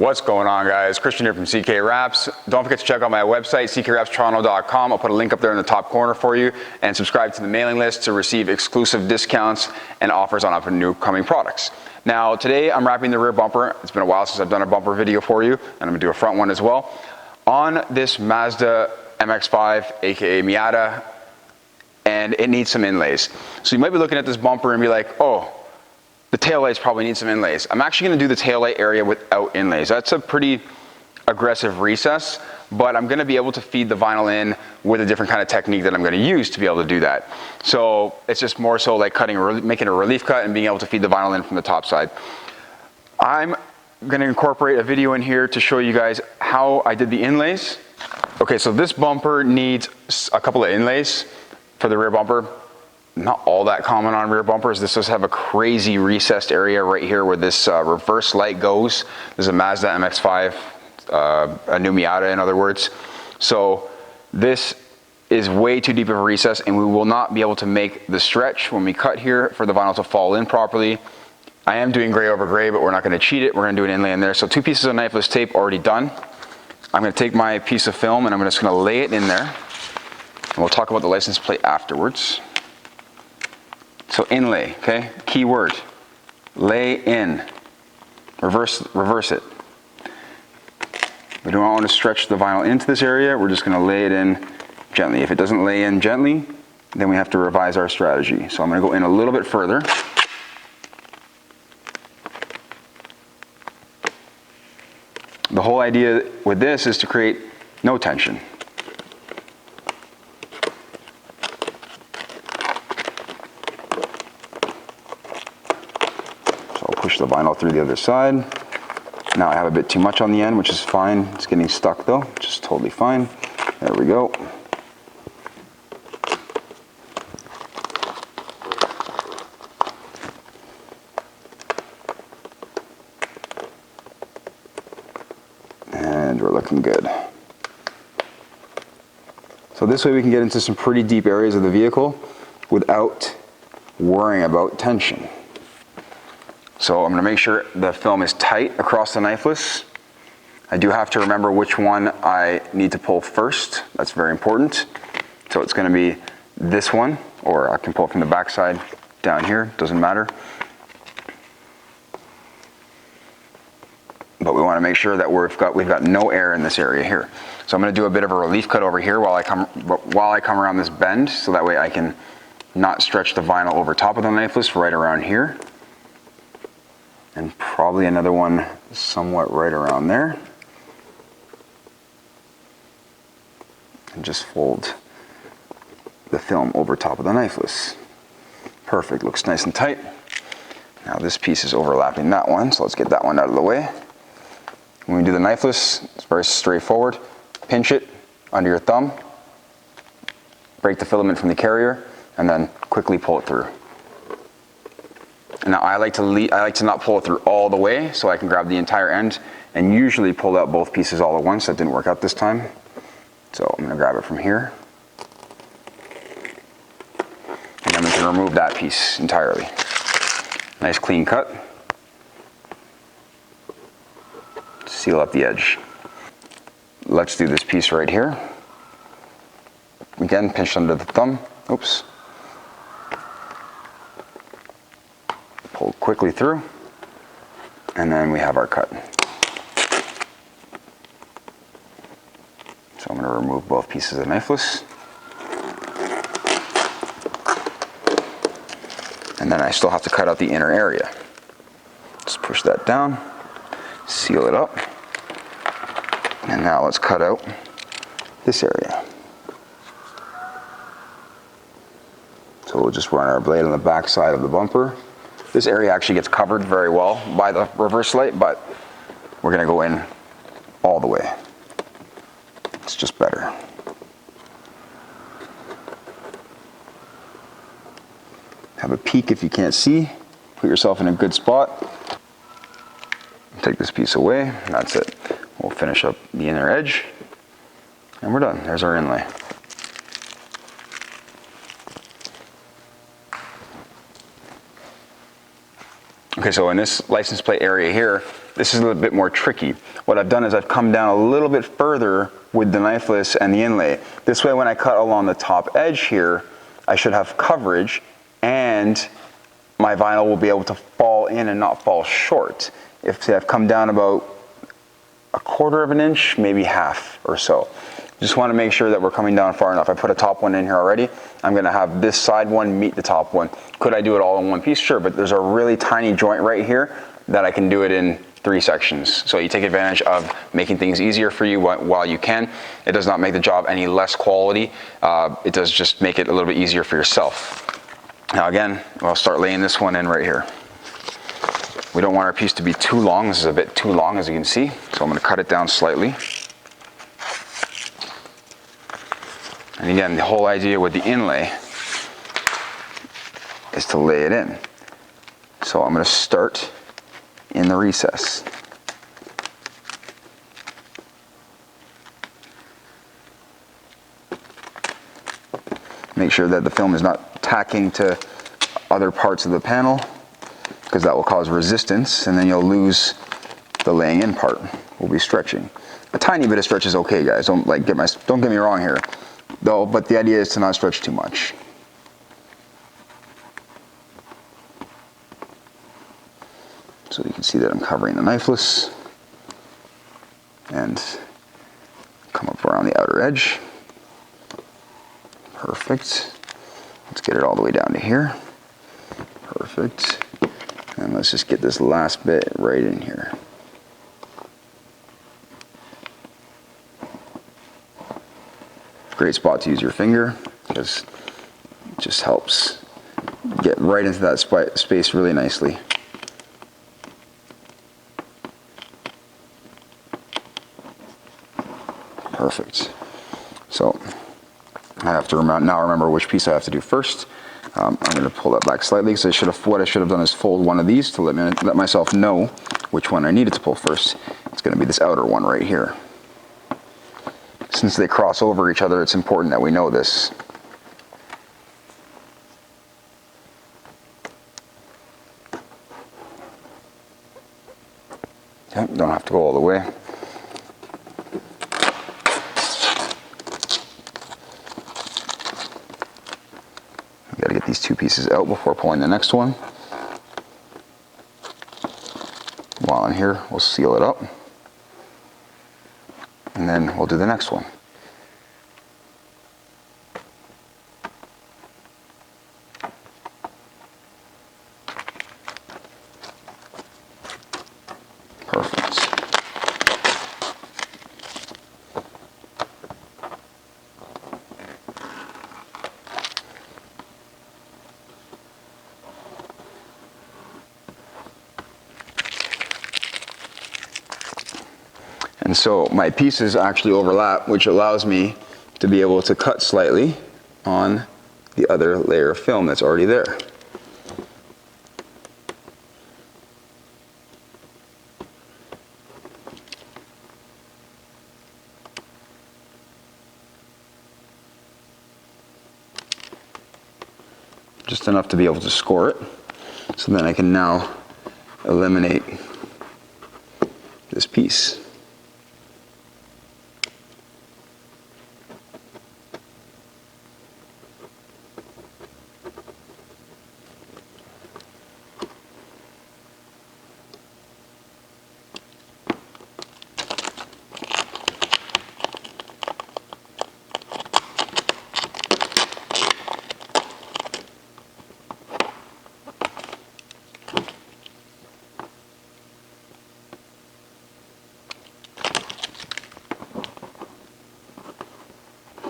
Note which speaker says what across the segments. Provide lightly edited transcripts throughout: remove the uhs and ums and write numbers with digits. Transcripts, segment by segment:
Speaker 1: What's going on, guys? Christian here from CK Wraps. Don't forget to check out my website, ckwrapstoronto.com. I'll put a link up there in the top corner for you, and subscribe to the mailing list to receive exclusive discounts and offers on new coming products. Now, today I'm wrapping the rear bumper. It's been a while since I've done a bumper video for you, and I'm gonna do a front one as well. On this Mazda MX-5, aka Miata, and it needs some inlays. So you might be looking at this bumper and be like, oh, the taillights probably need some inlays. I'm actually gonna do the taillight area without inlays. That's a pretty aggressive recess, but I'm gonna be able to feed the vinyl in with a different kind of technique that I'm gonna use to be able to do that. So it's just more so like making a relief cut and being able to feed the vinyl in from the top side. I'm gonna incorporate a video in here to show you guys how I did the inlays. Okay, so this bumper needs a couple of inlays for the rear bumper. Not all that common on rear bumpers. This does have a crazy recessed area right here where this reverse light goes. This is a Mazda MX-5, a new Miata in other words. So this is way too deep of a recess, and we will not be able to make the stretch when we cut here for the vinyl to fall in properly. I am doing gray over gray, but we're not going to cheat it. We're going to do an inlay in there. So 2 pieces of knifeless tape already done. I'm going to take my piece of film and I'm just going to lay it in there. And we'll talk about the license plate afterwards. So inlay, okay? Key word, lay in, reverse it. We don't want to stretch the vinyl into this area. We're just gonna lay it in gently. If it doesn't lay in gently, then we have to revise our strategy. So I'm gonna go in a little bit further. The whole idea with this is to create no tension. Push the vinyl through the other side. Now I have a bit too much on the end, which is fine. It's getting stuck though, which is totally fine. There we go. And we're looking good. So this way we can get into some pretty deep areas of the vehicle without worrying about tension. So I'm going to make sure the film is tight across the knifeless. I do have to remember which one I need to pull first. That's very important. So it's going to be this one, or I can pull it from the back side down here, doesn't matter. But we want to make sure that we've got no air in this area here. So I'm going to do a bit of a relief cut over here while I come around this bend, so that way I can not stretch the vinyl over top of the knifeless right around here. And probably another one somewhat right around there. And just fold the film over top of the knifeless. Perfect, looks nice and tight. Now this piece is overlapping that one, so let's get that one out of the way. When we do the knifeless, it's very straightforward. Pinch it under your thumb, break the filament from the carrier, and then quickly pull it through. Now I like to not pull it through all the way, so I can grab the entire end and usually pull out both pieces all at once. That didn't work out this time. So I'm going to grab it from here. And then we can remove that piece entirely. Nice clean cut. Seal up the edge. Let's do this piece right here. Again, pinch under the thumb. Oops. Pull quickly through, and then we have our cut. So I'm going to remove both pieces of knifeless. And then I still have to cut out the inner area. Just push that down, seal it up, and now let's cut out this area. So we'll just run our blade on the back side of the bumper. This area actually gets covered very well by the reverse light, but we're going to go in all the way. It's just better. Have a peek if you can't see. Put yourself in a good spot. Take this piece away. That's it. We'll finish up the inner edge, and we're done. There's our inlay. Okay, so in this license plate area here, this is a little bit more tricky. What I've done is I've come down a little bit further with the knifeless and the inlay. This way when I cut along the top edge here, I should have coverage and my vinyl will be able to fall in and not fall short. If say I've come down about 1/4 of an inch, maybe half or so. Just want to make sure that we're coming down far enough. I put a top one in here already. I'm going to have this side one meet the top one. Could I do it all in one piece? Sure, but there's a really tiny joint right here that I can do it in 3 sections. So you take advantage of making things easier for you while you can. It does not make the job any less quality. It does just make it a little bit easier for yourself. Now again, I'll start laying this one in right here. We don't want our piece to be too long. This is a bit too long, as you can see. So I'm going to cut it down slightly. And again, the whole idea with the inlay is to lay it in. So I'm going to start in the recess. Make sure that the film is not tacking to other parts of the panel, because that will cause resistance, and then you'll lose the laying in part. We'll be stretching. A tiny bit of stretch is okay, guys. Don't get me wrong here, though. But the idea is to not stretch too much. So you can see that I'm covering the knifeless, and come up around the outer edge. Perfect. Let's get it all the way down to here. Perfect. And let's just get this last bit right in here. Great spot to use your finger, because it just helps get right into that space really nicely. Perfect. So I have to now remember which piece I have to do first. I'm going to pull that back slightly, because what I should have done is fold one of these to let myself know which one I needed to pull first. It's going to be this outer one right here. Since they cross over each other, it's important that we know this. Okay, don't have to go all the way. Got to get these 2 pieces out before pulling the next one. While I'm here, we'll seal it up, and then we'll do the next one. Perfect. And so my pieces actually overlap, which allows me to be able to cut slightly on the other layer of film that's already there. Just enough to be able to score it. So then I can now eliminate this piece.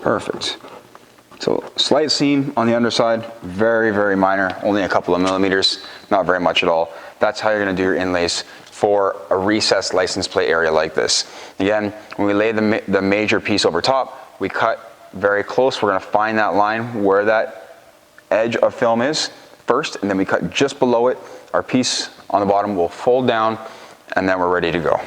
Speaker 1: Perfect. So slight seam on the underside, very, very minor, only a couple of millimeters, not very much at all. That's how you're gonna do your inlays for a recessed license plate area like this. Again, when we lay the major piece over top, we cut very close. We're gonna find that line where that edge of film is first, and then we cut just below it. Our piece on the bottom will fold down, and then we're ready to go.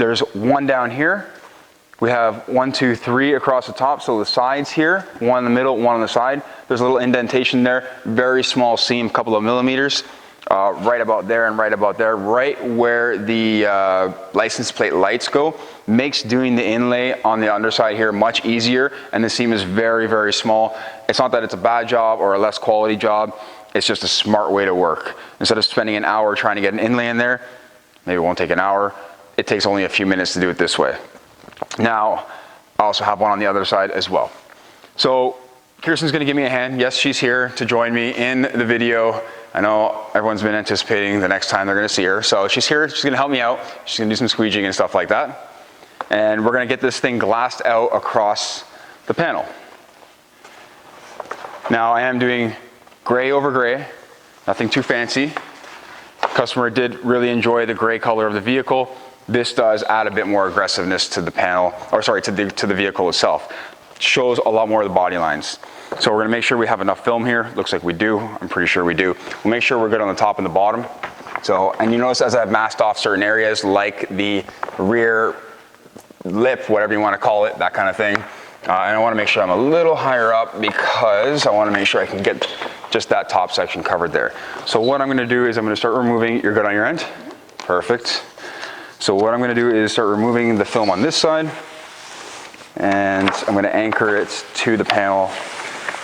Speaker 1: There's one down here. We have 1, 2, 3 across the top, so the sides here, one in the middle, one on the side. There's a little indentation there, very small seam, couple of millimeters, right about there and right about there, right where the license plate lights go, makes doing the inlay on the underside here much easier, and the seam is very, very small. It's not that it's a bad job or a less quality job, it's just a smart way to work. Instead of spending an hour trying to get an inlay in there, maybe it won't take an hour, it takes only a few minutes to do it this way. Now, I also have one on the other side as well. So, Kirsten's gonna give me a hand. Yes, she's here to join me in the video. I know everyone's been anticipating the next time they're gonna see her. So she's here, she's gonna help me out. She's gonna do some squeegeeing and stuff like that. And we're gonna get this thing glassed out across the panel. Now, I am doing gray over gray, nothing too fancy. Customer did really enjoy the gray color of the vehicle. This does add a bit more aggressiveness to the panel, or sorry, to the vehicle itself. Shows a lot more of the body lines. So we're gonna make sure we have enough film here. Looks like we do, I'm pretty sure we do. We'll make sure we're good on the top and the bottom. So, and you notice as I've masked off certain areas like the rear lip, whatever you wanna call it, that kind of thing. And I wanna make sure I'm a little higher up because I wanna make sure I can get just that top section covered there. So what I'm gonna do is I'm gonna start removing, you're good on your end? Perfect. So what I'm gonna do is start removing the film on this side, and I'm gonna anchor it to the panel,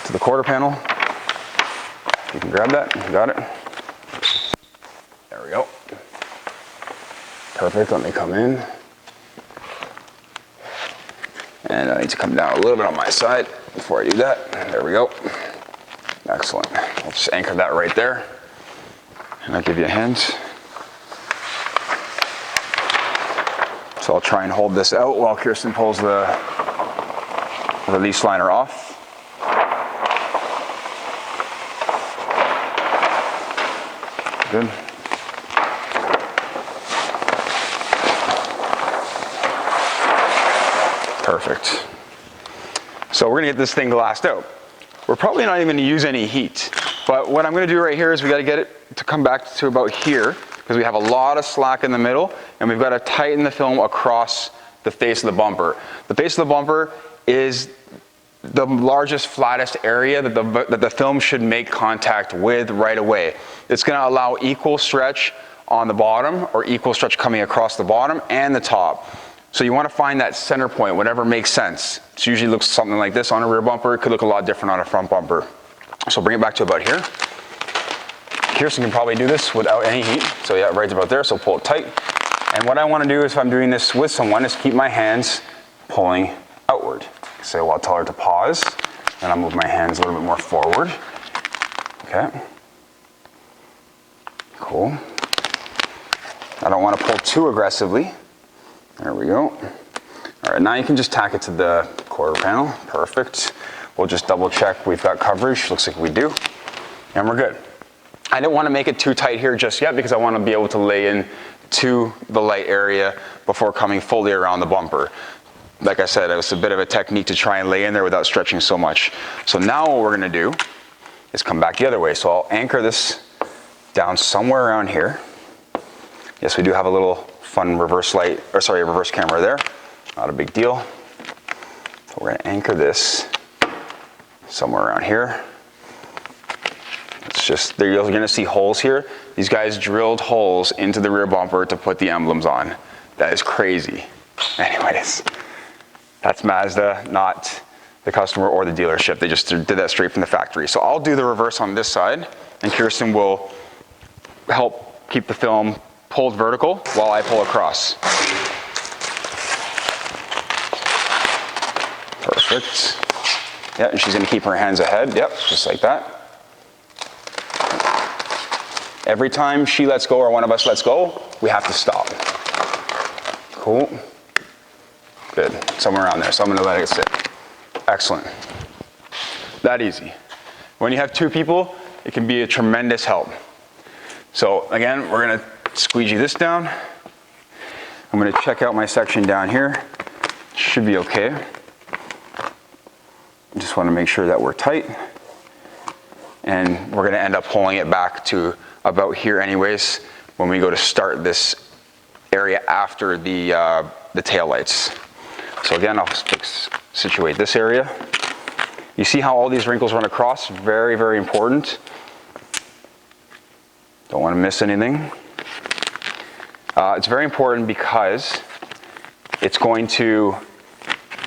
Speaker 1: to the quarter panel. You can grab that, you got it. There we go. Perfect, let me come in. And I need to come down a little bit on my side before I do that. There we go. Excellent. I'll just anchor that right there. And I'll give you a hand. So I'll try and hold this out while Kirsten pulls the release liner off. Good. Perfect. So we're gonna get this thing glassed out. We're probably not even gonna use any heat, but what I'm gonna do right here is we gotta get it to come back to about here, because we have a lot of slack in the middle, and we've got to tighten the film across the face of the bumper. The face of the bumper is the largest, flattest area that the film should make contact with right away. It's going to allow equal stretch on the bottom, or equal stretch coming across the bottom and the top. So you want to find that center point, whatever makes sense. It usually looks something like this on a rear bumper. It could look a lot different on a front bumper. So bring it back to about here. Kirsten can probably do this without any heat. So yeah, right about there, so pull it tight. And what I want to do is, if I'm doing this with someone, is keep my hands pulling outward. So I'll tell her to pause, and I'll move my hands a little bit more forward. Okay. Cool. I don't want to pull too aggressively. There we go. All right, now you can just tack it to the quarter panel. Perfect. We'll just double check we've got coverage. Looks like we do. And we're good. I didn't want to make it too tight here just yet because I want to be able to lay in to the light area before coming fully around the bumper. Like I said, it was a bit of a technique to try and lay in there without stretching so much. So now what we're going to do is come back the other way. So I'll anchor this down somewhere around here. Yes, we do have a little fun reverse light, or sorry, reverse camera there. Not a big deal. So we're going to anchor this somewhere around here. It's just, you're going to see holes here. These guys drilled holes into the rear bumper to put the emblems on. That is crazy. Anyways, that's Mazda, not the customer or the dealership. They just did that straight from the factory. So I'll do the reverse on this side, and Kirsten will help keep the film pulled vertical while I pull across. Perfect. Yeah, and she's going to keep her hands ahead. Yep, just like that. Every time she lets go or one of us lets go, we have to stop. Cool. Good. Somewhere around there. So I'm going to let it sit. Excellent. That easy. When you have two people, it can be a tremendous help. So again, we're going to squeegee this down. I'm going to check out my section down here. Should be okay. Just want to make sure that we're tight. And we're going to end up pulling it back to about here anyways when we go to start this area after the tail lights. So again, I'll situate this area. You see how all these wrinkles run across? Very, very important. Don't want to miss anything. It's very important because it's going to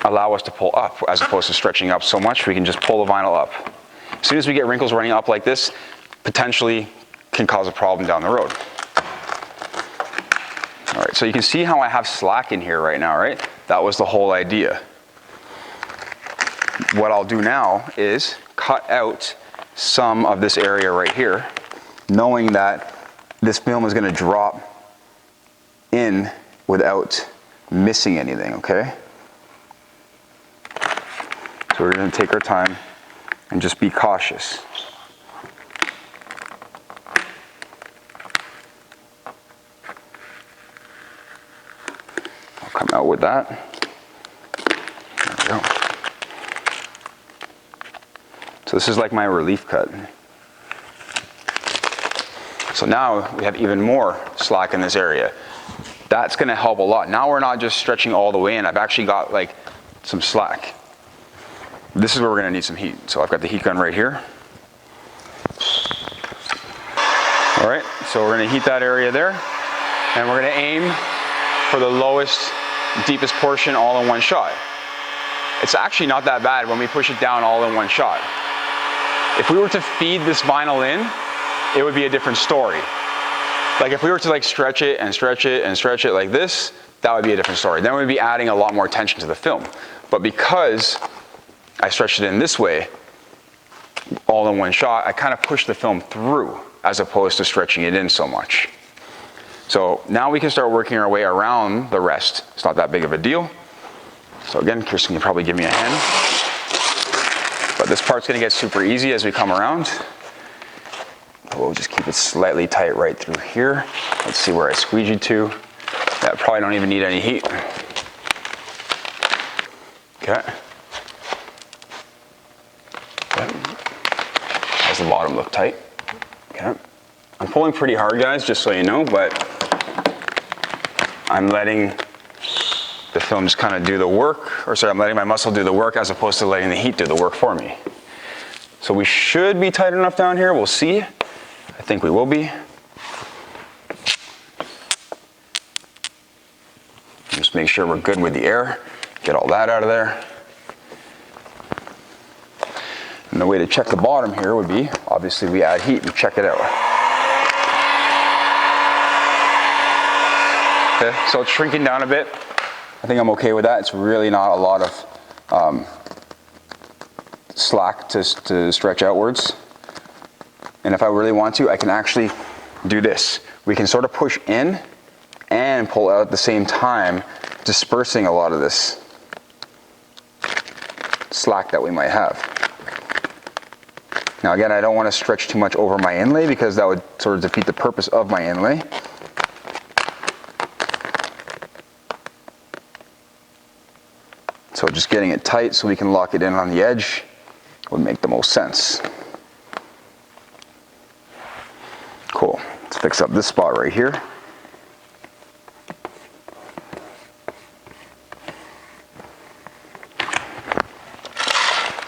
Speaker 1: allow us to pull up as opposed to stretching up so much. We can just pull the vinyl up. As soon as we get wrinkles running up like this, potentially can cause a problem down the road. All right, so you can see how I have slack in here right now, right? That was the whole idea. What I'll do now is cut out some of this area right here, knowing that this film is going to drop in without missing anything, okay? So we're going to take our time and just be cautious. I'll come out with that. There we go. So this is like my relief cut. So now we have even more slack in this area. That's going to help a lot. Now we're not just stretching all the way in. I've actually got like some slack. This is where we're going to need some heat. So I've got the heat gun right here. All right, so we're going to heat that area there. And we're going to aim for the lowest, deepest portion all in one shot. It's actually not that bad when we push it down all in one shot. If we were to feed this vinyl in, it would be a different story. Like if we were to like stretch it and stretch it and stretch it like this, that would be a different story. Then we'd be adding a lot more tension to the film. But because I stretched it in this way, all in one shot, I kind of push the film through as opposed to stretching it in so much. So now we can start working our way around the rest. It's not that big of a deal. So again, Kirsten can probably give me a hand. But this part's gonna get super easy as we come around. We'll just keep it slightly tight right through here. Let's see where I squeegeed to. Yeah, probably don't even need any heat. Okay. How's the bottom look tight? Okay. I'm pulling pretty hard, guys, just so you know, but I'm letting the film just kind of do the work, or sorry, I'm letting my muscle do the work as opposed to letting the heat do the work for me. So we should be tight enough down here, we'll see. I think we will be. Just make sure we're good with the air. Get all that out of there. And the way to check the bottom here would be, obviously we add heat and check it out. Okay, so it's shrinking down a bit. I think I'm okay with that. It's really not a lot of slack to stretch outwards. And if I really want to, I can actually do this. We can sort of push in and pull out at the same time, dispersing a lot of this slack that we might have. Now again, I don't want to stretch too much over my inlay because that would sort of defeat the purpose of my inlay. So just getting it tight so we can lock it in on the edge would make the most sense. Cool. Let's fix up this spot right here.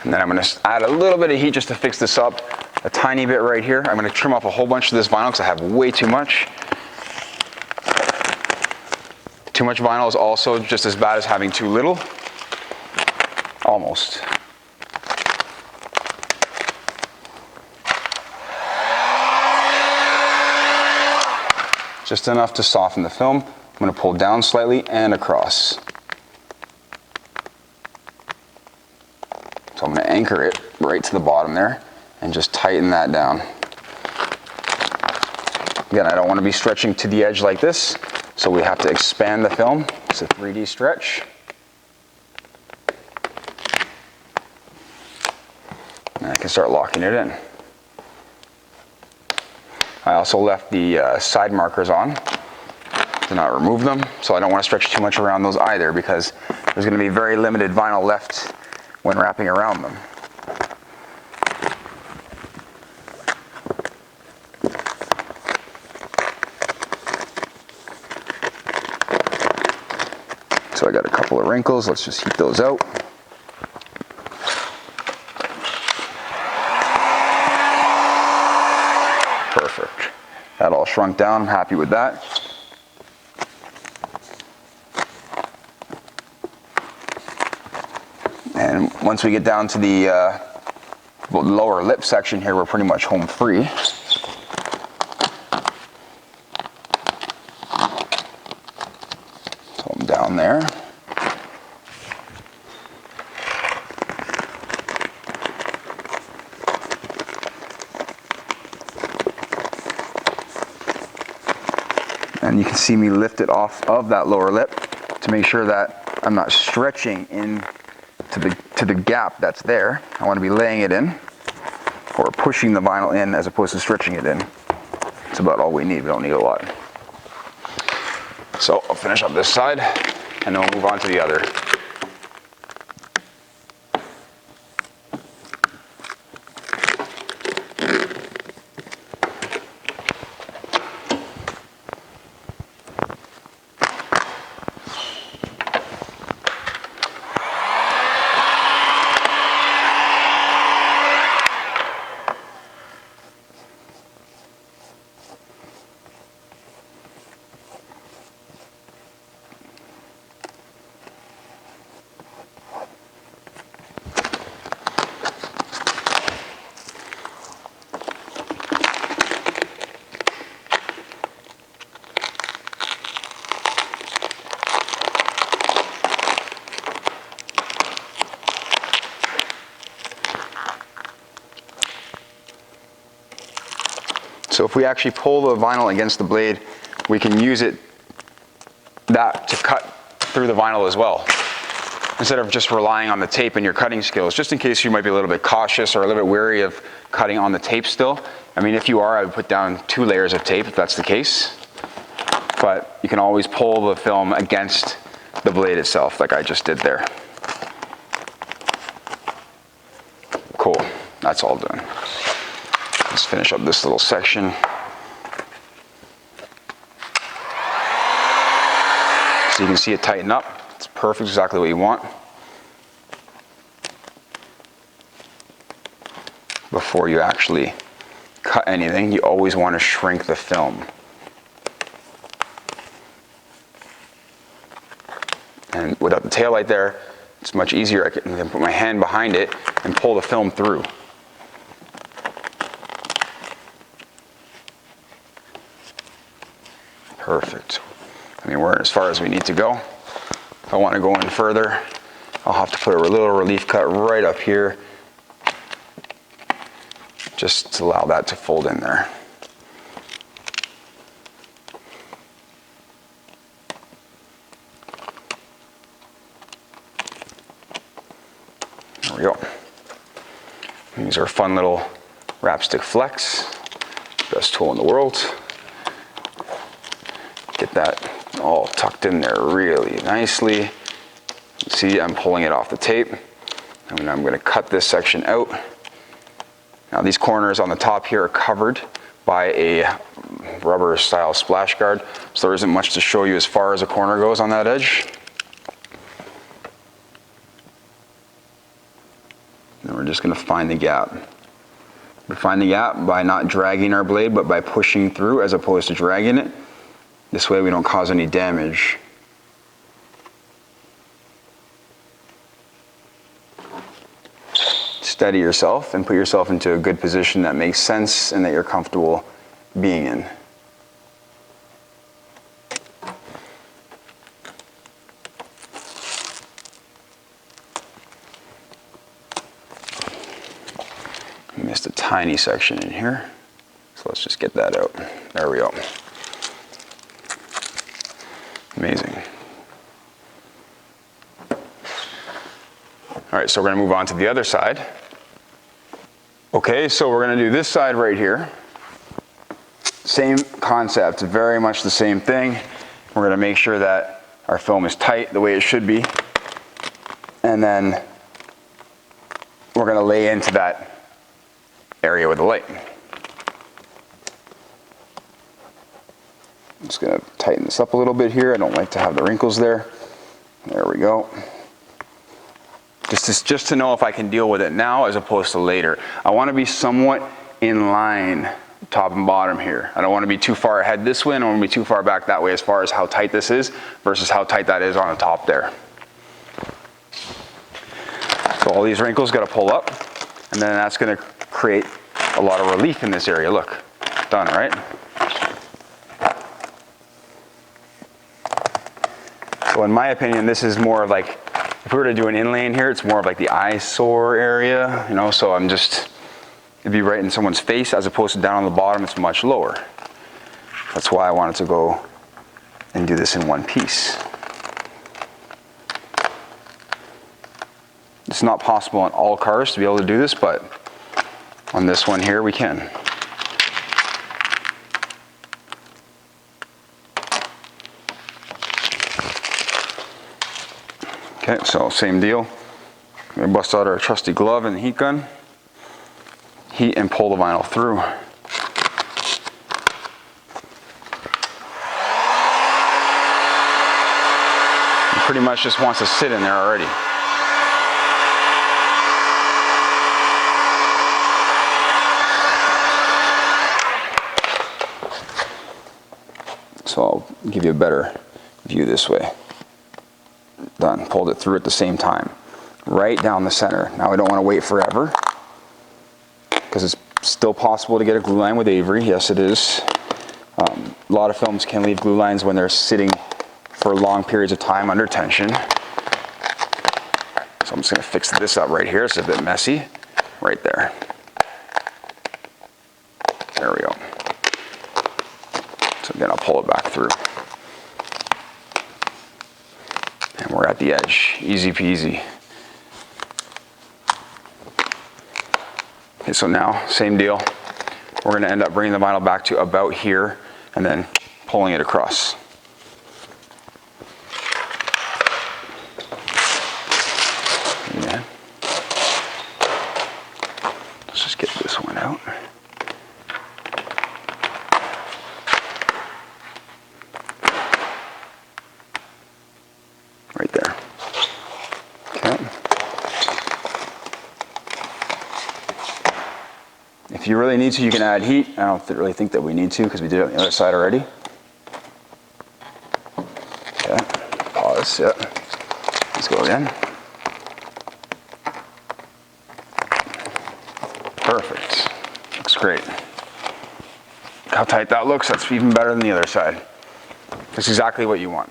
Speaker 1: And then I'm going to add a little bit of heat just to fix this up, a tiny bit right here. I'm going to trim off a whole bunch of this vinyl because I have way too much. Too much vinyl is also just as bad as having too little. Almost. Just enough to soften the film. I'm going to pull down slightly and across. So I'm going to anchor it right to the bottom there and just tighten that down. Again, I don't want to be stretching to the edge like this, so we have to expand the film. It's a 3D stretch. And I can start locking it in. I also left the side markers on to not remove them, so I don't want to stretch too much around those either because there's going to be very limited vinyl left when wrapping around them. So I got a couple of wrinkles. Let's just heat those out. Perfect. That all shrunk down. I'm happy with that. And once we get down to the lower lip section here, we're pretty much home free. So I'm down there. And you can see me lift it off of that lower lip to make sure that I'm not stretching in to the gap that's there. I want to be laying it in or pushing the vinyl in as opposed to stretching it in. It's about all we need. We don't need a lot. So I'll finish up this side and then we'll move on to the other. So if we actually pull the vinyl against the blade, we can use that to cut through the vinyl as well, instead of just relying on the tape and your cutting skills, just in case you might be a little bit cautious or a little bit wary of cutting on the tape still. I mean, if you are, I would put down 2 layers of tape if that's the case, but you can always pull the film against the blade itself like I just did there. Cool, that's all done. Let's finish up this little section. So you can see it tighten up. It's perfect, exactly what you want. Before you actually cut anything, you always want to shrink the film. And without the taillight there, it's much easier. I can put my hand behind it and pull the film through. Perfect. I mean, we're as far as we need to go. If I want to go in further, I'll have to put a little relief cut right up here, just to allow that to fold in there. There we go. These are fun little wrap stick flex. Best tool in the world. Get that all tucked in there really nicely. See, I'm pulling it off the tape. And I'm going to cut this section out. Now these corners on the top here are covered by a rubber style splash guard, so there isn't much to show you as far as a corner goes on that edge. And we're just going to find the gap. We find the gap by not dragging our blade, but by pushing through as opposed to dragging it. This way we don't cause any damage. Steady yourself and put yourself into a good position that makes sense and that you're comfortable being in. I missed a tiny section in here, so let's just get that out. There we go. Amazing. All right, so we're gonna move on to the other side. Okay, so we're gonna do this side right here. Same concept, very much the same thing. We're gonna make sure that our film is tight the way it should be. And then we're gonna lay into that area with the light. I'm just gonna tighten this up a little bit here. I don't like to have the wrinkles there. There we go. Just to know if I can deal with it now as opposed to later. I want to be somewhat in line, top and bottom here. I don't want to be too far ahead this way, and I don't want to be too far back that way as far as how tight this is versus how tight that is on the top there. So all these wrinkles got to pull up, and then that's going to create a lot of relief in this area. Look, done, right? So in my opinion, this is more of like, if we were to do an inlay in here, it's more of like the eyesore area, you know, so it'd be right in someone's face as opposed to down on the bottom, it's much lower. That's why I wanted to go and do this in one piece. It's not possible on all cars to be able to do this, but on this one here we can. Okay, so same deal. We're gonna bust out our trusty glove and the heat gun. Heat and pull the vinyl through. It pretty much just wants to sit in there already. So I'll give you a better view this way. Done, pulled it through at the same time. Right down the center. Now I don't want to wait forever because it's still possible to get a glue line with Avery. Yes, it is. A lot of films can leave glue lines when they're sitting for long periods of time under tension. So I'm just going to fix this up right here. It's a bit messy. Right there. There we go. So again, I'll pull it back through. And we're at the edge. Easy peasy. Okay, so now, same deal. We're going to end up bringing the vinyl back to about here and then pulling it across. Yeah. Let's just get this one out. Right there. Okay. If you really need to, you can add heat. I don't really think that we need to because we did it on the other side already. Okay. Pause. Yeah. Let's go again. Perfect. Looks great. Look how tight that looks. That's even better than the other side. That's exactly what you want.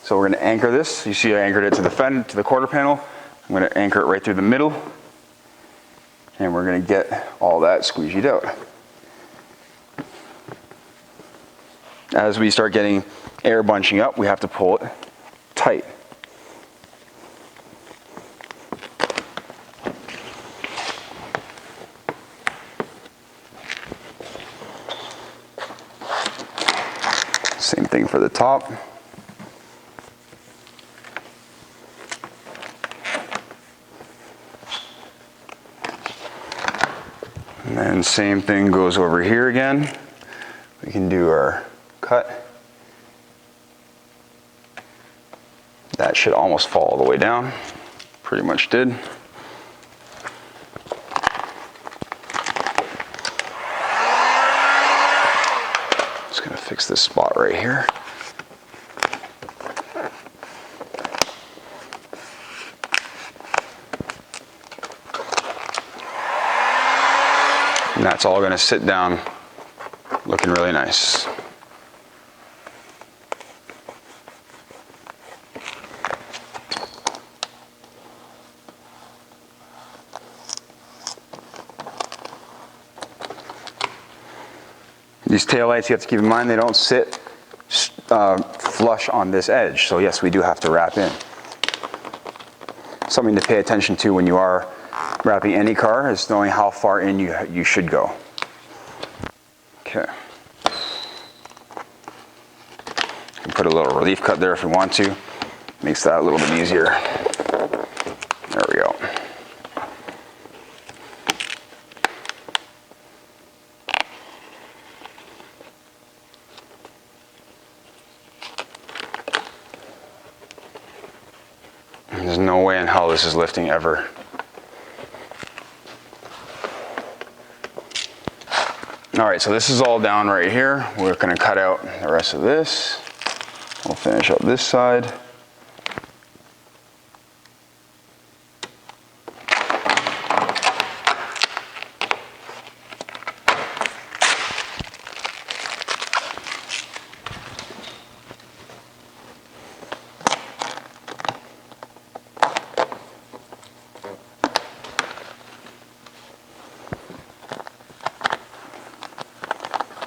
Speaker 1: So we're going to anchor this. You see I anchored it to the fender, to the quarter panel. I'm going to anchor it right through the middle. And we're going to get all that squeegeed out. As we start getting air bunching up, we have to pull it tight. Same thing for the top. And then same thing goes over here again. We can do our cut. That should almost fall all the way down. Pretty much did. Just gonna fix this spot right here. And that's all going to sit down looking really nice. These taillights, you have to keep in mind, they don't sit flush on this edge. So yes, we do have to wrap in. Something to pay attention to when you are wrapping any car is knowing how far in you should go. Okay. You can put a little relief cut there if you want to. Makes that a little bit easier. There we go. understand how this is lifting ever. All right, so this is all down right here. We're gonna cut out the rest of this. We'll finish up this side.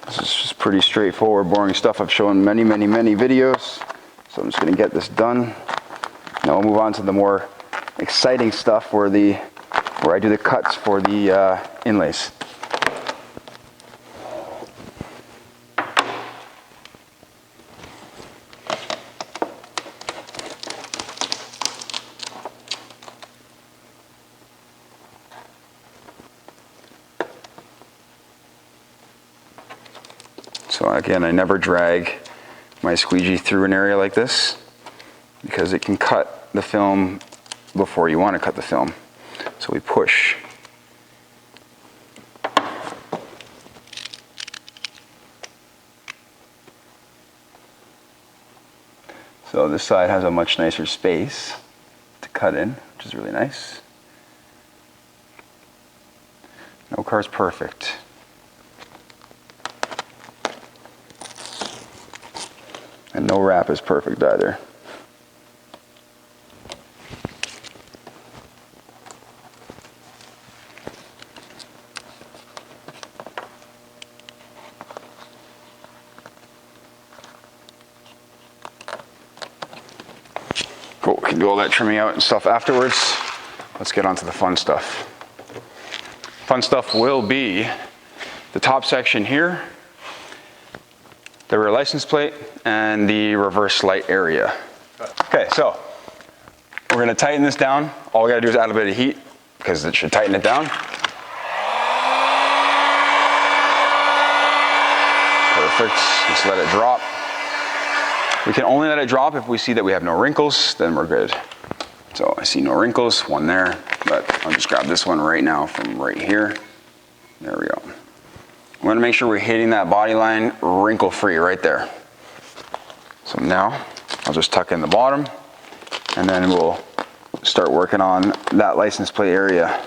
Speaker 1: This is just pretty straightforward, boring stuff I've shown many videos. So I'm just gonna get this done. Now we'll move on to the more exciting stuff where I do the cuts for the inlays. So again, I never drag my squeegee through an area like this because it can cut the film before you want to cut the film. So we push. So this side has a much nicer space to cut in, which is really nice. No car's perfect. And no wrap is perfect either. Cool, we can do all that trimming out and stuff afterwards. Let's get on to the fun stuff. Fun stuff will be the top section here, the rear license plate, and the reverse light area. Okay, so we're gonna tighten this down. All we gotta do is add a bit of heat because it should tighten it down. Perfect, just let it drop. We can only let it drop if we see that we have no wrinkles, then we're good. So I see no wrinkles, one there, but I'll just grab this one right now from right here. There we go. We want to make sure we're hitting that body line wrinkle-free right there. So now I'll just tuck in the bottom and then we'll start working on that license plate area.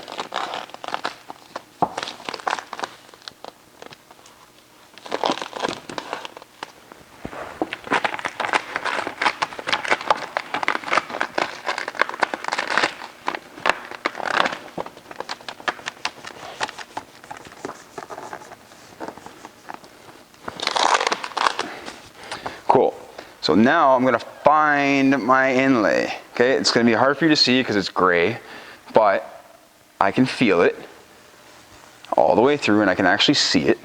Speaker 1: Cool. So now I'm gonna find my inlay. Okay, it's gonna be hard for you to see because it's gray, but I can feel it all the way through and I can actually see it.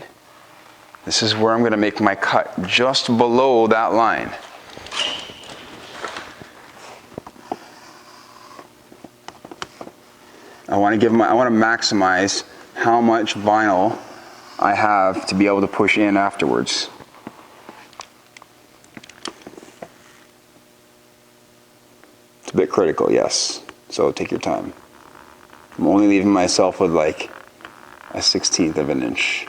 Speaker 1: This is where I'm gonna make my cut, just below that line. I wanna maximize how much vinyl I have to be able to push in afterwards. A bit critical, yes. So take your time. I'm only leaving myself with like a 1/16 of an inch.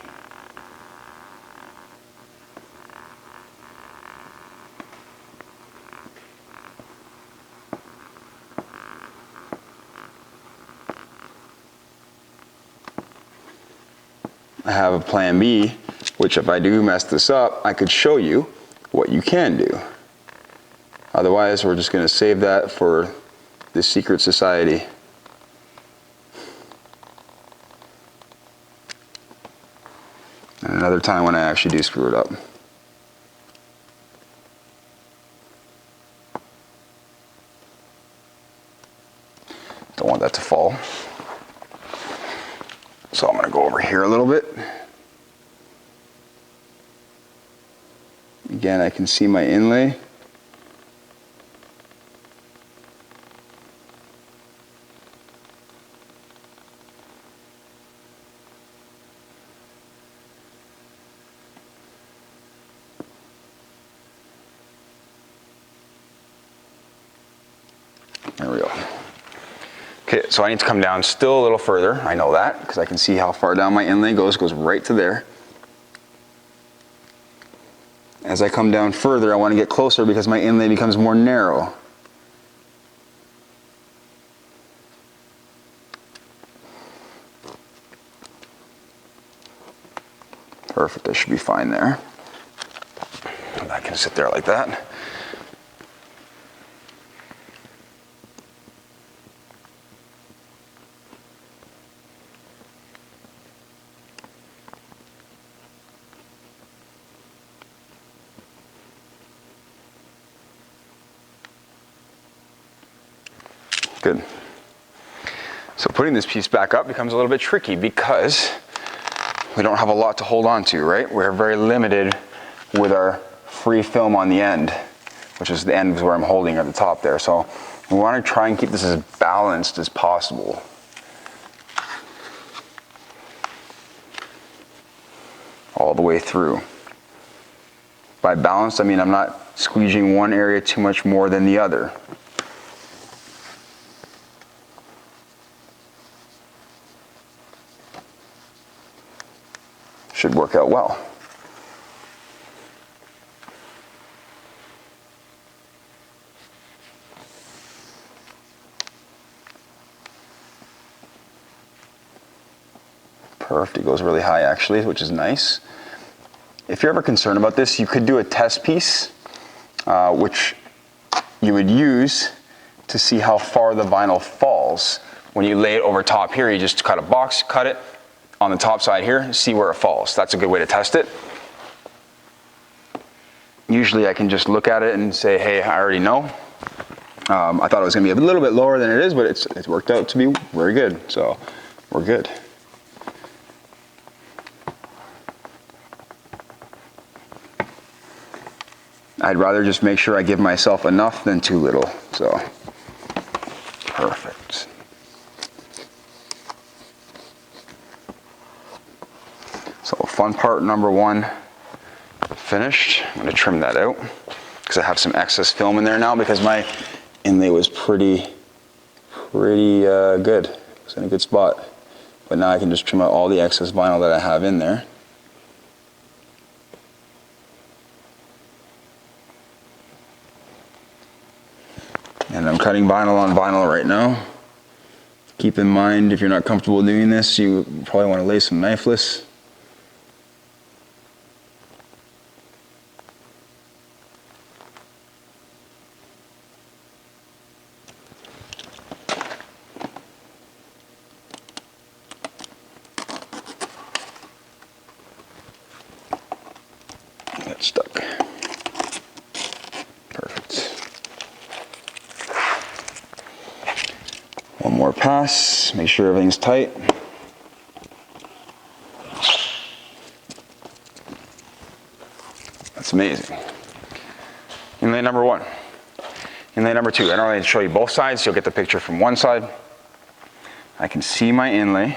Speaker 1: I have a plan B, which if I do mess this up, I could show you what you can do. Otherwise, we're just going to save that for the secret society. And another time when I actually do screw it up. Don't want that to fall. So I'm going to go over here a little bit. Again, I can see my inlay. There we go. Okay, so I need to come down still a little further. I know that because I can see how far down my inlay goes. It goes right to there. As I come down further, I want to get closer because my inlay becomes more narrow. Perfect, that should be fine there. I can sit there like that. Good. So putting this piece back up becomes a little bit tricky because we don't have a lot to hold on to, right? We're very limited with our free film on the end, which is the end where I'm holding at the top there. So we want to try and keep this as balanced as possible. All the way through. By balanced, I mean I'm not squeezing one area too much more than the other. Should work out well. Perfect, it goes really high actually, which is nice. If you're ever concerned about this, you could do a test piece, which you would use to see how far the vinyl falls. When you lay it over top here, you just cut a box, cut it on the top side here, see where it falls. That's a good way to test it. Usually I can just look at it and say, hey, I already know. I thought it was gonna be a little bit lower than it is, but it's worked out to be very good, so we're good. I'd rather just make sure I give myself enough than too little, so perfect. So fun part number one finished. I'm going to trim that out because I have some excess film in there now because my inlay was pretty good. It was in a good spot. But now I can just trim out all the excess vinyl that I have in there. And I'm cutting vinyl on vinyl right now. Keep in mind, if you're not comfortable doing this, you probably want to lay some knifeless. That's stuck. Perfect. One more pass, make sure everything's tight. That's amazing. Inlay number one. Inlay number two. I don't really show you both sides, so you'll get the picture from one side. I can see my inlay.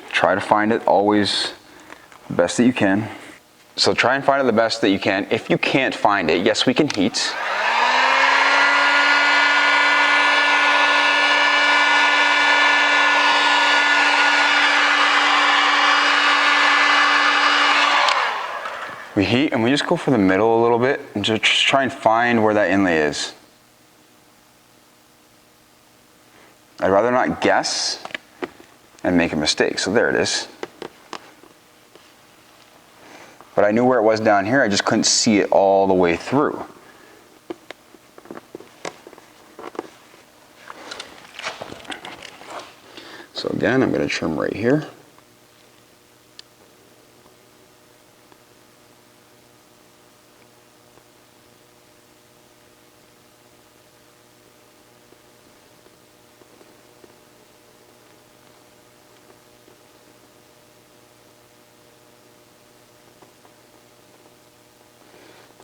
Speaker 1: Try to find it always the best that you can. So try and find it the best that you can. If you can't find it, yes, we can heat. We heat and we just go for the middle a little bit and just try and find where that inlay is. I'd rather not guess and make a mistake. So there it is. But I knew where it was down here, I just couldn't see it all the way through. So again, I'm going to trim right here.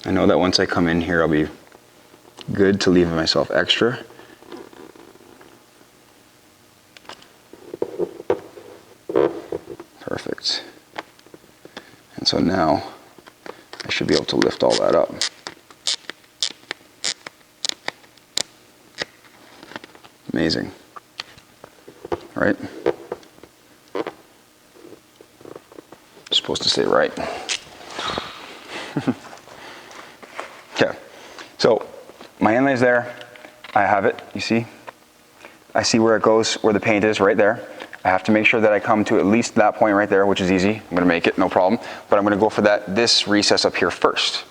Speaker 1: I know that once I come in here, I'll be good to leave myself extra. Perfect. And so now I should be able to lift all that up. Amazing, right? Supposed to say right. Okay, so my inlay's there. I have it, you see? I see where it goes, where the paint is, right there. I have to make sure that I come to at least that point right there, which is easy. I'm gonna make it, no problem. But I'm gonna go for this recess up here first.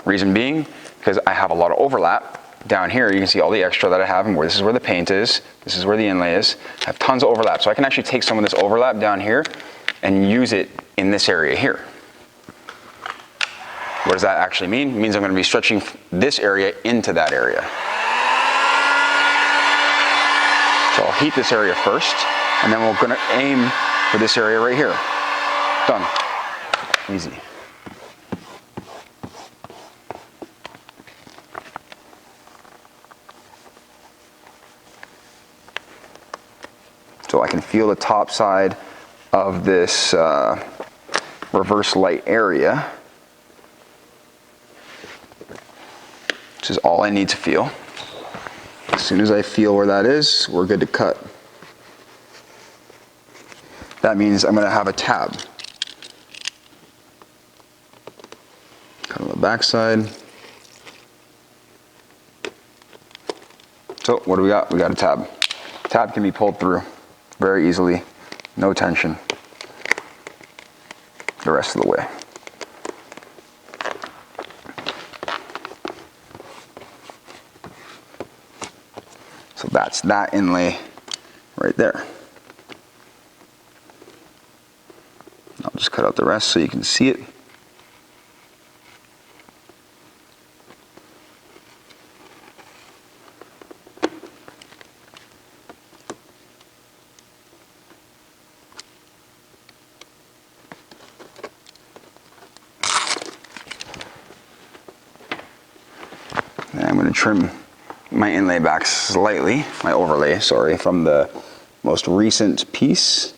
Speaker 1: Reason being, because I have a lot of overlap. Down here, you can see all the extra that I have, and where this is where the paint is, this is where the inlay is. I have tons of overlap, so I can actually take some of this overlap down here and use it in this area here. What does that actually mean? It means I'm gonna be stretching this area into that area. So I'll heat this area first, and then we're gonna aim for this area right here. Done. Easy. So I can feel the top side of this reverse light area, which is all I need to feel. As soon as I feel where that is, we're good to cut. That means I'm going to have a tab. Cut on the back side. So what do we got? We got a tab. Tab can be pulled through very easily, no tension, the rest of the way. So that's that inlay right there. I'll just cut out the rest so you can see it. And I'm going to trim my inlay back slightly, my overlay, sorry, from the most recent piece.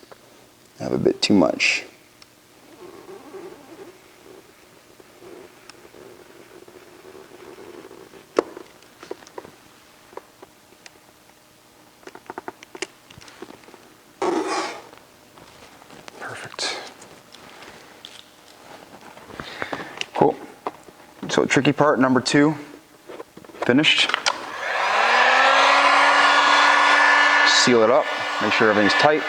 Speaker 1: I have a bit too much. Perfect. Cool. So tricky part number 2, finished. Seal it up, make sure everything's tight.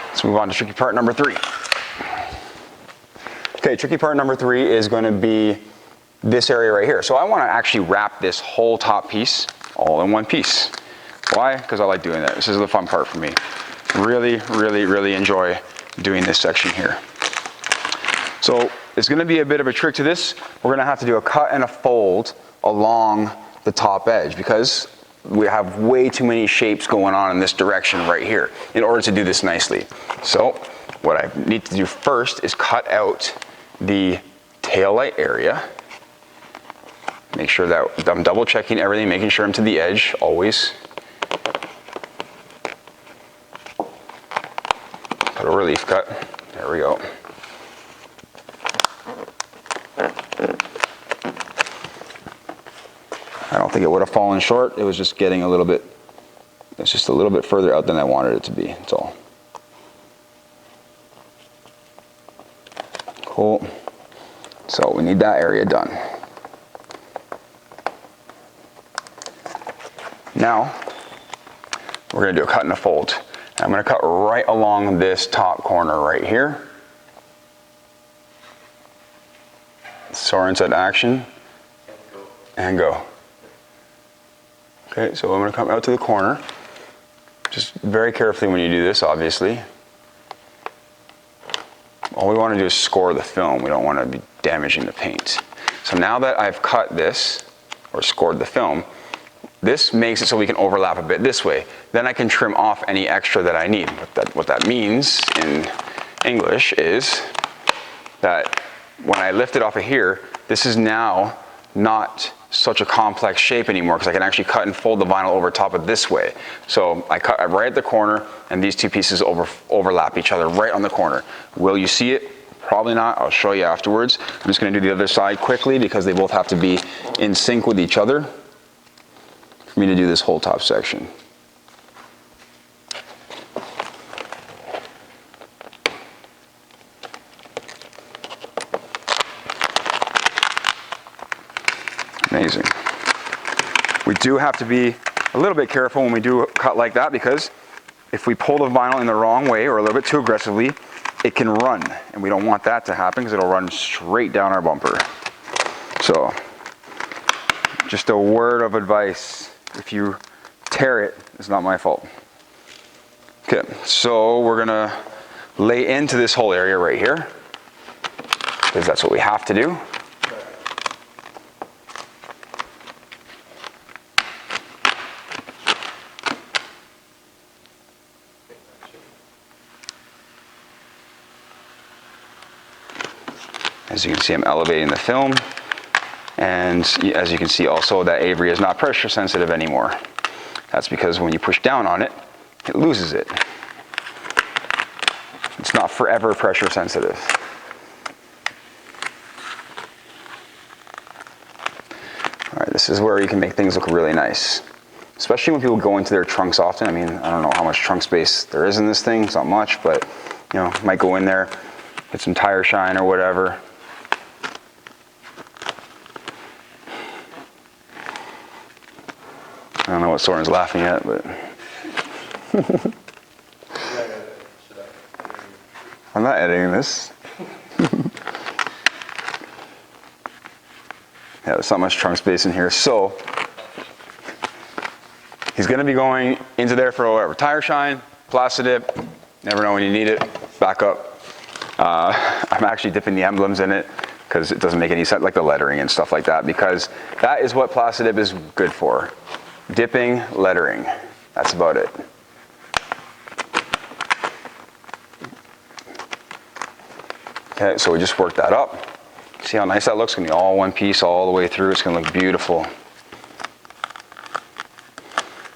Speaker 1: Let's move on to tricky part number 3. Okay, tricky part number 3 is going to be this area right here. So I want to actually wrap this whole top piece all in one piece. Why? Because I like doing that. This is the fun part for me. Really, really, really enjoy doing this section here. So it's going to be a bit of a trick to this. We're going to have to do a cut and a fold along the top edge because we have way too many shapes going on in this direction right here in order to do this nicely. So what I need to do first is cut out the tail light area. Make sure that I'm double checking everything, making sure I'm to the edge always. Put a relief cut. There we go. I don't think it would have fallen short. It was just getting a little bit, it's just a little bit further out than I wanted it to be, that's all. Cool. So we need that area done. Now, we're gonna do a cut and a fold. I'm gonna cut right along this top corner right here. Soren said action, and go. Okay, so I'm going to come out to the corner. Just very carefully when you do this, obviously. All we want to do is score the film. We don't want to be damaging the paint. So now that I've cut this, or scored the film, this makes it so we can overlap a bit this way. Then I can trim off any extra that I need. What that means in English is that when I lift it off of here, this is now not such a complex shape anymore because I can actually cut and fold the vinyl over top of this way. So I cut right at the corner and these two pieces overlap each other right on the corner. Will you see it? Probably not, I'll show you afterwards. I'm just gonna do the other side quickly because they both have to be in sync with each other for me to do this whole top section. Amazing. We do have to be a little bit careful when we do cut like that, because if we pull the vinyl in the wrong way or a little bit too aggressively, it can run, and we don't want that to happen because it'll run straight down our bumper. So, just a word of advice: if you tear it, it's not my fault. Okay, so we're gonna lay into this whole area right here, because that's what we have to do. As you can see, I'm elevating the film, and as you can see also that Avery is not pressure sensitive anymore. That's because when you push down on it, it loses it. It's not forever pressure sensitive. All right, this is where you can make things look really nice, especially when people go into their trunks often. I mean, I don't know how much trunk space there is in this thing, it's not much, but you know, might go in there, get some tire shine or whatever. I don't know what Soren's laughing at, but I'm not editing this. Yeah, there's not much trunk space in here, so he's going to be going into there for whatever, tire shine, plastic dip, never know when you need it, back up. I'm actually dipping the emblems in it because it doesn't make any sense, like the lettering and stuff like that, because that is what plastic dip is good for. Dipping, lettering, that's about it. Okay, so we just worked that up. See how nice that looks? It's gonna be all one piece all the way through. It's gonna look beautiful.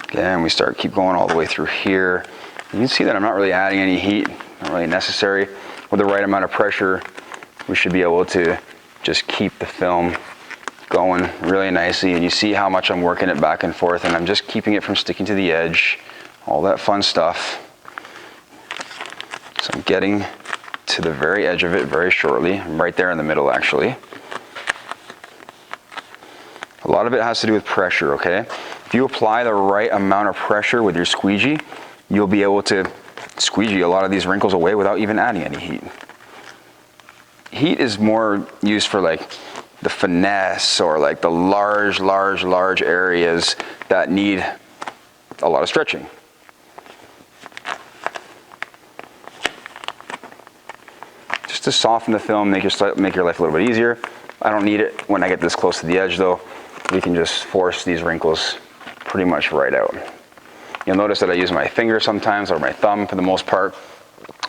Speaker 1: Again, we keep going all the way through here. You can see that I'm not really adding any heat, not really necessary. With the right amount of pressure, we should be able to just keep the film going really nicely, and you see how much I'm working it back and forth, and I'm just keeping it from sticking to the edge, all that fun stuff. So I'm getting to the very edge of it very shortly. I'm right there in the middle, actually. A lot of it has to do with pressure, okay? If you apply the right amount of pressure with your squeegee, you'll be able to squeegee a lot of these wrinkles away without even adding any heat. Heat is more used for like the finesse or like the large areas that need a lot of stretching. Just to soften the film, make your life a little bit easier. I don't need it when I get this close to the edge though. We can just force these wrinkles pretty much right out. You'll notice that I use my finger sometimes, or my thumb for the most part,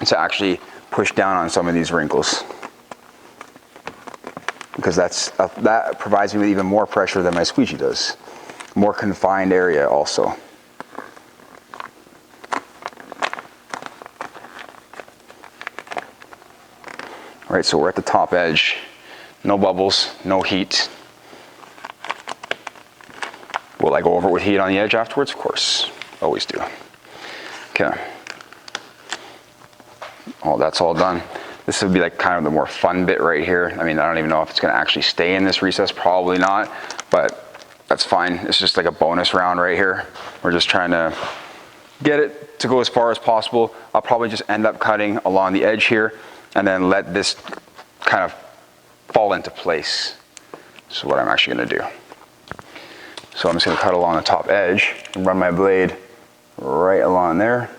Speaker 1: to actually push down on some of these wrinkles, because that provides me with even more pressure than my squeegee does. More confined area also. All right, so we're at the top edge. No bubbles, no heat. Will I go over it with heat on the edge afterwards? Of course, always do. Okay. Oh, that's all done. This would be like kind of the more fun bit right here. I mean, I don't even know if it's gonna actually stay in this recess, probably not, but that's fine. It's just like a bonus round right here. We're just trying to get it to go as far as possible. I'll probably just end up cutting along the edge here and then let this kind of fall into place. This is what I'm actually gonna do. So I'm just gonna cut along the top edge and run my blade right along there.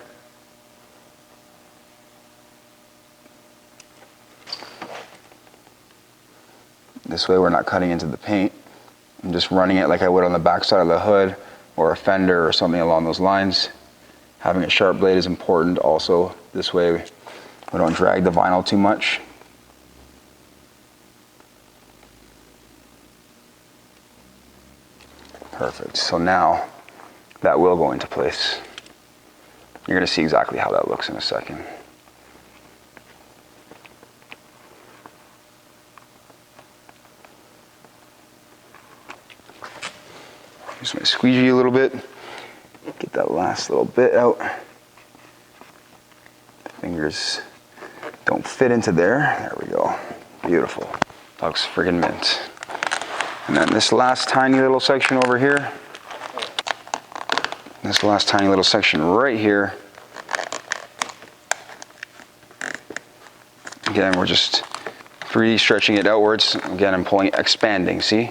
Speaker 1: This way we're not cutting into the paint. I'm just running it like I would on the back side of the hood or a fender or something along those lines. Having a sharp blade is important also. This way we don't drag the vinyl too much. Perfect. So now that will go into place. You're going to see exactly how that looks in a second. use my squeegee a little bit. Get that last little bit out. The fingers don't fit into there. There we go. Beautiful. Looks friggin' mint. And then this last tiny little section over here. This last tiny little section right here. Again, we're just 3D stretching it outwards. Again, I'm pulling, expanding, see?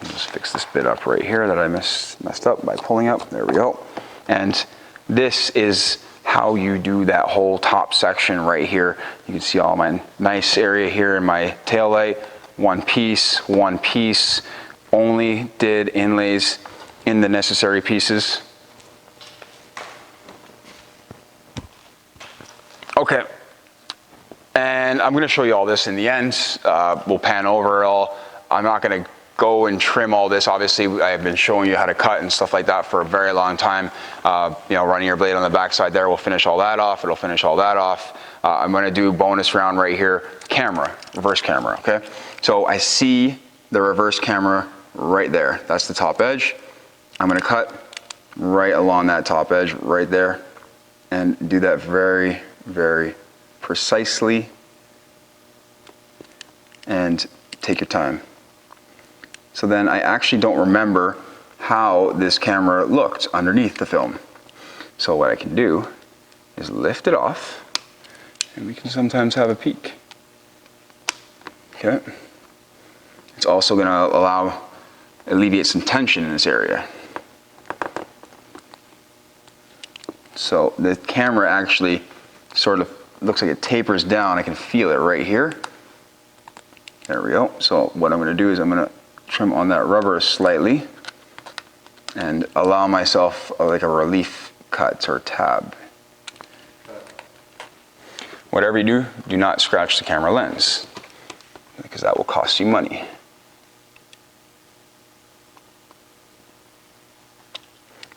Speaker 1: Just fix this bit up right here that I messed up by pulling up. There we go. And this is how you do that whole top section right here. You can see all my nice area here in my tail light. One piece, only did inlays in the necessary pieces. Okay, and I'm gonna show you all this in the end. We'll pan over it all. I'm not gonna go and trim all this. Obviously, I've been showing you how to cut and stuff like that for a very long time. You know, running your blade on the backside there will finish all that off. It'll finish all that off. I'm gonna do bonus round right here, camera, reverse camera, okay? So I see the reverse camera right there. That's the top edge. I'm gonna cut right along that top edge right there and do that very, very precisely, and take your time. So then I actually don't remember how this camera looked underneath the film. So what I can do is lift it off and we can sometimes have a peek. Okay. It's also gonna alleviate some tension in this area. So the camera actually sort of looks like it tapers down. I can feel it right here. There we go. So what I'm gonna do is I'm gonna trim on that rubber slightly and allow myself like a relief cut or tab. Whatever you do, do not scratch the camera lens because that will cost you money.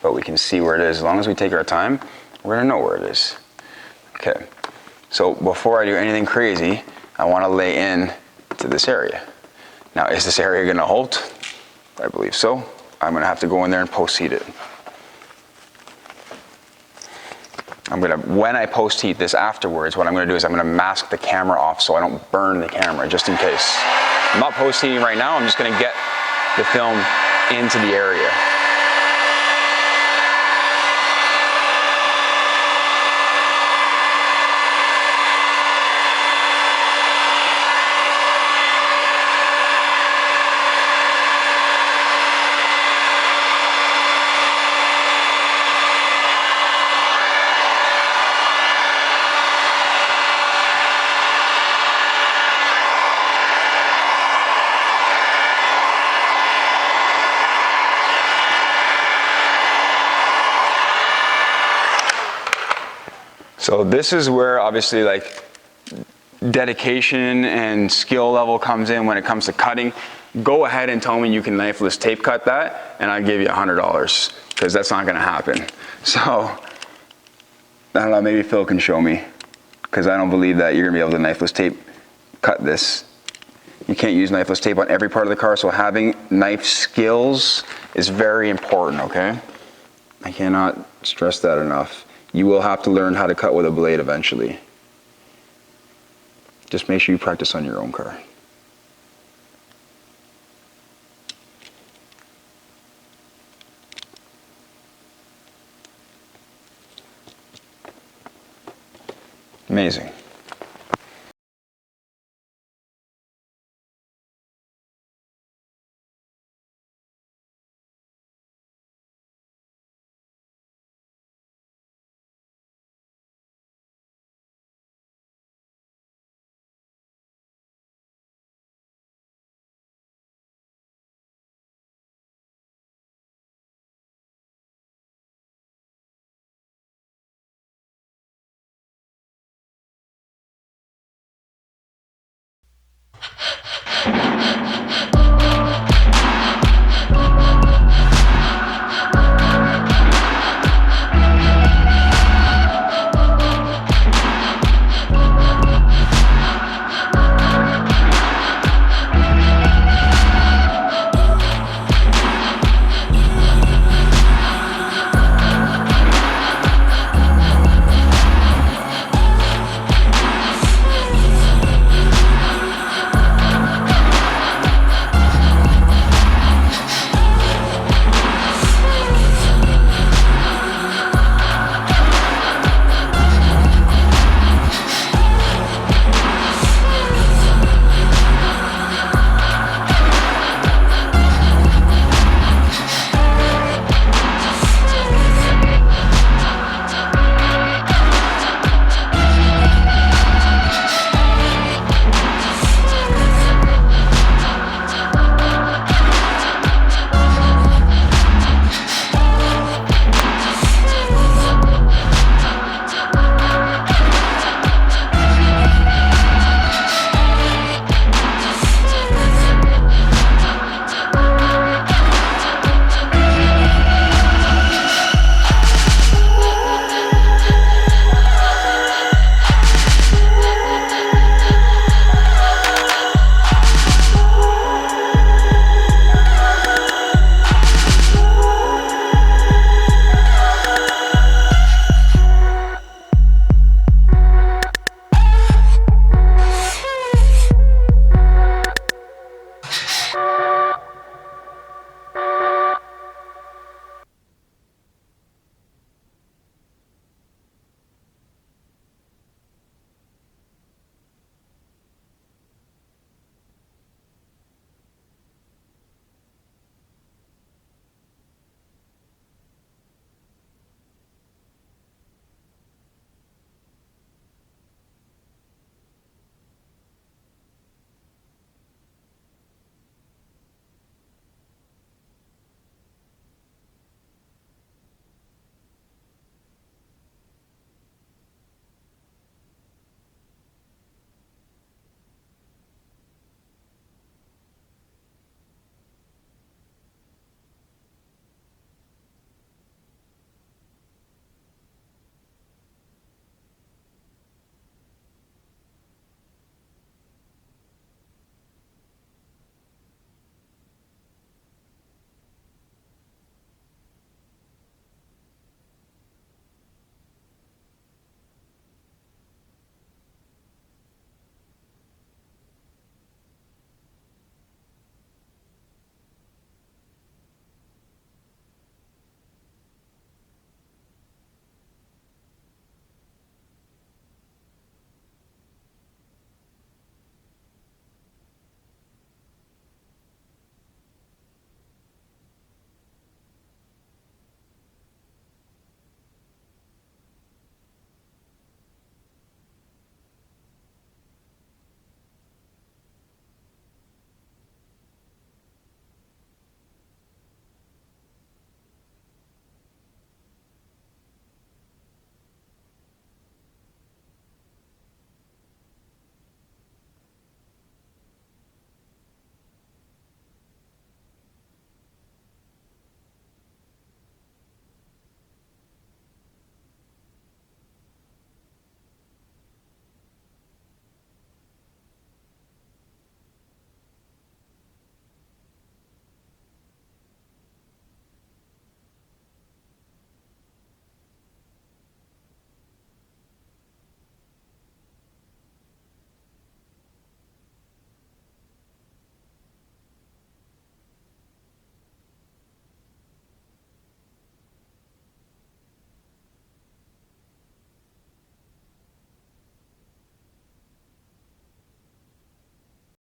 Speaker 1: But we can see where it is. As long as we take our time, we're gonna know where it is. Okay, so before I do anything crazy, I wanna lay in to this area. Now, is this area gonna hold? I believe so. I'm gonna have to go in there and post-heat it. When I post-heat this afterwards, what I'm gonna do is I'm gonna mask the camera off so I don't burn the camera, just in case. I'm not post-heating right now, I'm just gonna get the film into the area. So this is where obviously like dedication and skill level comes in when it comes to cutting. Go ahead and tell me you can knifeless tape cut that and I'll give you $100 because that's not gonna happen. So, I don't know, maybe Phil can show me because I don't believe that you're gonna be able to knifeless tape cut this. You can't use knifeless tape on every part of the car, so having knife skills is very important, okay? I cannot stress that enough. You will have to learn how to cut with a blade eventually. Just make sure you practice on your own car. Amazing.